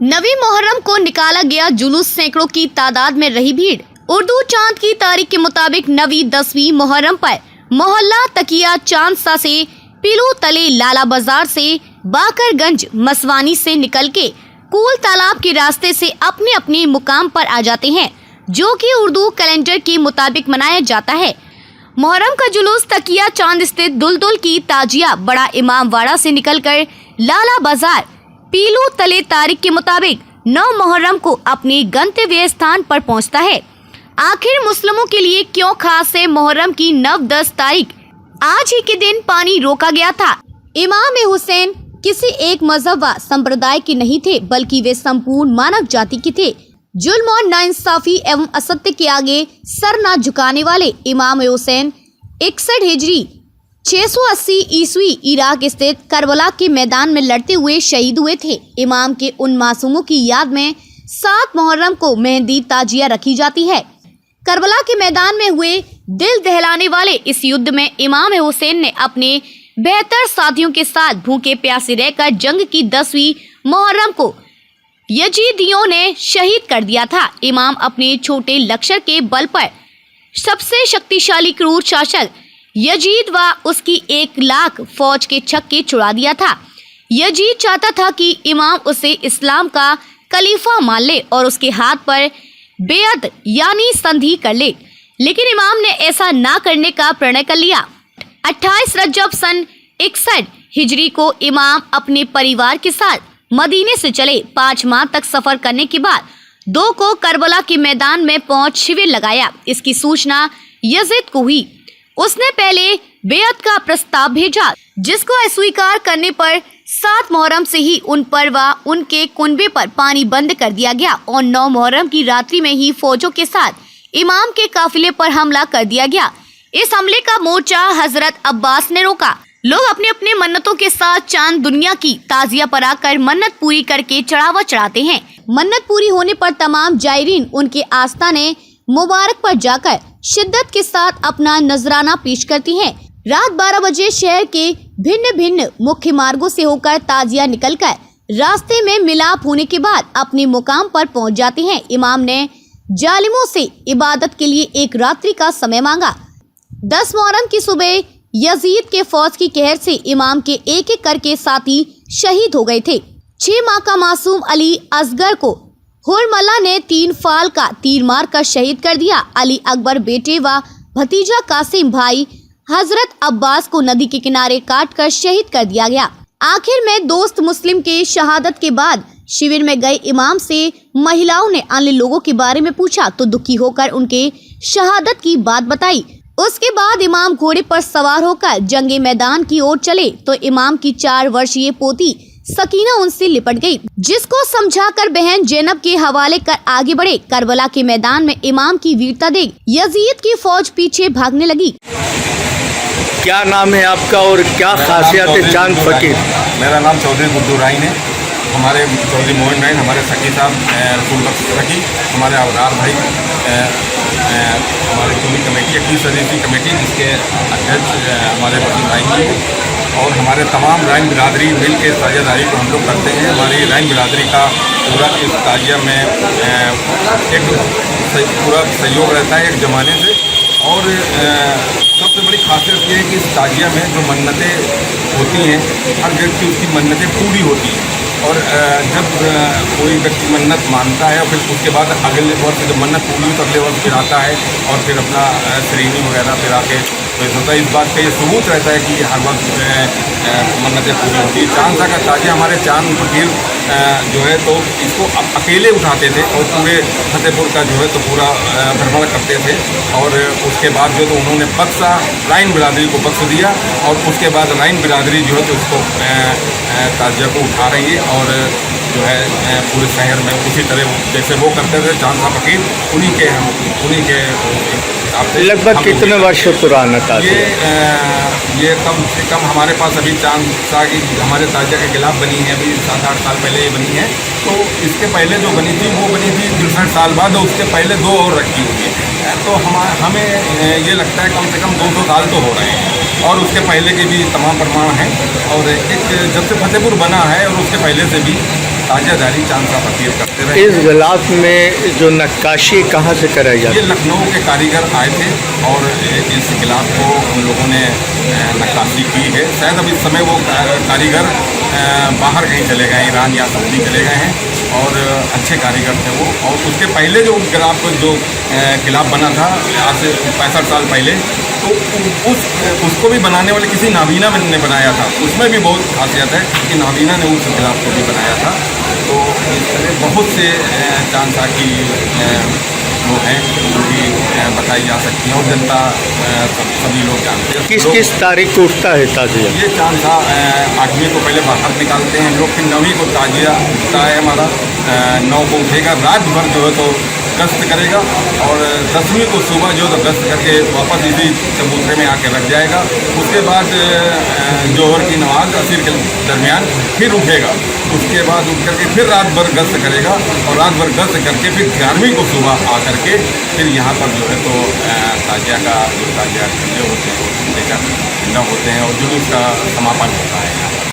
नवी मुहर्रम को निकाला गया जुलूस, सैकड़ों की तादाद में रही भीड़। उर्दू चांद की तारीख के मुताबिक नवी 10वीं मुहर्रम पर मोहल्ला तकिया चांदसा से पीलू तले लाला बाजार से बाकरगंज मसवानी से निकल के कूल तालाब के रास्ते से अपने अपने मुकाम पर आ जाते हैं, जो कि उर्दू कैलेंडर के मुताबिक मनाया जाता है। मुहर्रम का जुलूस तकिया चांद स्थित दुलदुल की ताजिया बड़ा इमामवाड़ा से निकलकर लाला बाजार पीलू तले तारीख के मुताबिक 9 मुहर्रम को अपने गंतव्य स्थान पर पहुंचता है। आखिर मुस्लिमों के लिए क्यों खास है मुहर्रम की 9-10 तारीख? आज ही के दिन पानी रोका गया था। इमाम हुसैन किसी एक मजहब व संप्रदाय के नहीं थे, बल्कि वे संपूर्ण मानव जाति के थे। जुल्म और नाइंसाफी एवं असत्य के आगे सर न झुकाने वाले इमाम हुसैन 61 हिजरी 680 ईस्वी इराक स्थित करबला के मैदान में लड़ते हुए शहीद हुए थे। इमाम के उन मासूमों की याद में 7 मुहर्रम को मेहंदी ताजिया रखी जाती है। करबला के मैदान में हुए दिल दहलाने वाले इस युद्ध में इमाम हुसैन ने अपने बेहतर साथियों के साथ भूखे प्यासे रहकर जंग की 10वीं मुहर्रम को यजीदियों ने शहीद कर दिया था। इमाम अपने छोटे लश्कर के बल पर सबसे शक्तिशाली क्रूर शासक यजीद व उसकी 1 लाख फौज के छक्के छुड़ा दिया था। यजीद चाहता था कि इमाम उसे इस्लाम का खलीफा मान ले और उसके हाथ पर बेअत यानी संधि कर ले, लेकिन इमाम ने ऐसा ना करने का प्रणय कर लिया। 28 रजब सन 61 हिजरी को इमाम अपने परिवार के साथ मदीने से चले। 5 माह तक सफर करने के बाद 2 को करबला के मैदान में पहुंच शिविर लगाया। इसकी सूचना यजीद को हुई। उसने पहले बेअत का प्रस्ताव भेजा, जिसको अस्वीकार करने पर 7 मुहर्रम से ही उन पर व उनके कुनबे पर पानी बंद कर दिया गया और 9 मुहर्रम की रात्रि में ही फौजों के साथ इमाम के काफिले पर हमला कर दिया गया। इस हमले का मोर्चा हजरत अब्बास ने रोका। लोग अपने अपने मन्नतों के साथ चांद दुनिया की ताजिया पर आकर मन्नत पूरी करके चढ़ावा चढ़ाते हैं। मन्नत पूरी होने पर तमाम जायरीन उनके आस्थाने मुबारक पर जाकर शिद्दत के साथ अपना नजराना पेश करती हैं। रात 12 बजे शहर के भिन्न भिन्न मुख्य मार्गों से होकर ताजिया निकलकर रास्ते में मिलाप होने के बाद अपने मुकाम पर पहुंच जाते हैं। इमाम ने जालिमों से इबादत के लिए 1 रात्रि का समय मांगा। 10 मुहर्रम की सुबह यजीद के फौज की कहर से इमाम के एक करके साथी शहीद हो गए थे। 6 माह का मासूम अली असगर को हुरमला ने 3 फाल का तीर मार कर शहीद कर दिया। अली अकबर बेटे व भतीजा कासिम भाई हजरत अब्बास को नदी के किनारे काट कर शहीद कर दिया गया। आखिर में दोस्त मुस्लिम के शहादत के बाद शिविर में गए इमाम से महिलाओं ने अन्य लोगों के बारे में पूछा तो दुखी होकर उनके शहादत की बात बताई। उसके बाद इमाम घोड़े पर सवार होकर जंगे मैदान की ओर चले तो इमाम की 4 वर्षीय पोती सकीना उनसे लिपट गई, जिसको समझाकर बहन जैनब के हवाले कर आगे बढ़े। करबला के मैदान में इमाम की वीरता देख यजीद की फौज पीछे भागने लगी। क्या नाम है आपका और क्या खासियत है चांद फकीर? मेरा नाम चौधरी गुड्डू राय है। हमारे चौधरी मोहन राय, हमारे सकी साहब रसूल सकी, हमारे अवतार भाई, हमारी पूरी कमेटी 21 सदस्यीय कमेटी जिसके अध्यक्ष हमारे वकील भाई और हमारे तमाम राइन बिरादरी मिल के ताजियादारी को हम लोग करते हैं। हमारी राइन बिरादरी का पूरा इस ताजिया में एक पूरा सहयोग रहता है एक ज़माने से। और सबसे बड़ी खासियत ये है कि इस ताजिया में जो मन्नतें होती हैं, हर व्यक्ति उसकी मन्नतें पूरी होती हैं। और जब कोई व्यक्ति मन्नत मानता है और फिर उसके बाद अगले वर्ष जब मन्नत पूरी हो तो अगले वर्ष फिर आता है और फिर अपना श्रेणी वगैरह फिर आके तो होता है। इस बात का ये सबूत रहता है कि हर वक्त मन्नतें पूरी होती है। चांदसा का ताजिया हमारे चांद फकीर जो है तो इसको अकेले उठाते थे और पूरे फतेहपुर का जो है तो पूरा भ्रमण करते थे। और उसके बाद जो तो उन्होंने बक्सा राइन बिरादरी को बख्श दिया और उसके बाद राइन बिरादरी जो है तो उसको ताजिया को उठा रही है। और जो है पूरे शहर में उसी तरह जैसे वो करते थे चांदसा फकीर, उन्हीं के लगभग कितने वर्ष पुराना ताजिया? ये कम से कम हमारे पास अभी चांदसा की हमारे ताजिया के खिलाफ बनी है, अभी 7-8 साल पहले ये बनी है। तो इसके पहले जो बनी थी वो बनी थी 63 साल बाद, और उसके पहले 2 और रखी हुई है। तो हमें ये लगता है कम से कम 200 साल तो हो रहे हैं और उसके पहले के भी तमाम प्रमाण हैं। और एक जब से फतेहपुर बना है और उसके पहले से भी ताजियादारी चांद साहब फकीर करते रहे। इस गिलाफ में जो नक्काशी कहाँ से कराई ये जाती है? लखनऊ के कारीगर आए थे और इस गिलाफ को उन लोगों ने नक्काशी की है। शायद अब इस समय वो कारीगर बाहर कहीं चले गए, ईरान या सऊदी चले गए हैं, और अच्छे कारीगर थे वो। और उसके पहले जो गिलाफ गिलाफ बना था आज से 65 साल पहले, तो उसको भी बनाने वाले किसी नाबीना ने बनाया था। उसमें भी बहुत खासियत है कि नाबीना ने उस गिलाफ को भी बनाया था। तो इस तरह बहुत से चांद साहब की वो हैं जो कि बताई जा सकती हैं, और जनता सभी लोग जानते हैं। किस तारीख को उठता है ताजिया? ये चांद साहब 8वीं को पहले बाहर निकालते हैं लोग, फिर 9वीं को ताजिया उठता है हमारा, 9 को उठेगा, रात भर जो है तो गश्त करेगा, और 10वीं को सुबह जो तो गश्त करके वापस इसी चबूतरे में आके रख जाएगा। उसके बाद जोहर की नमाज असर के दरमियान फिर उठेगा। उसके बाद उठ करके फिर रात भर गश्त करेगा, और रात भर गश्त करके फिर 11वीं को सुबह आ करके फिर यहाँ पर जो है तो ताजिया का जो ताजिया होते हैं वो लेकर जिंदा होते हैं, और जुलूस का समापन होता है।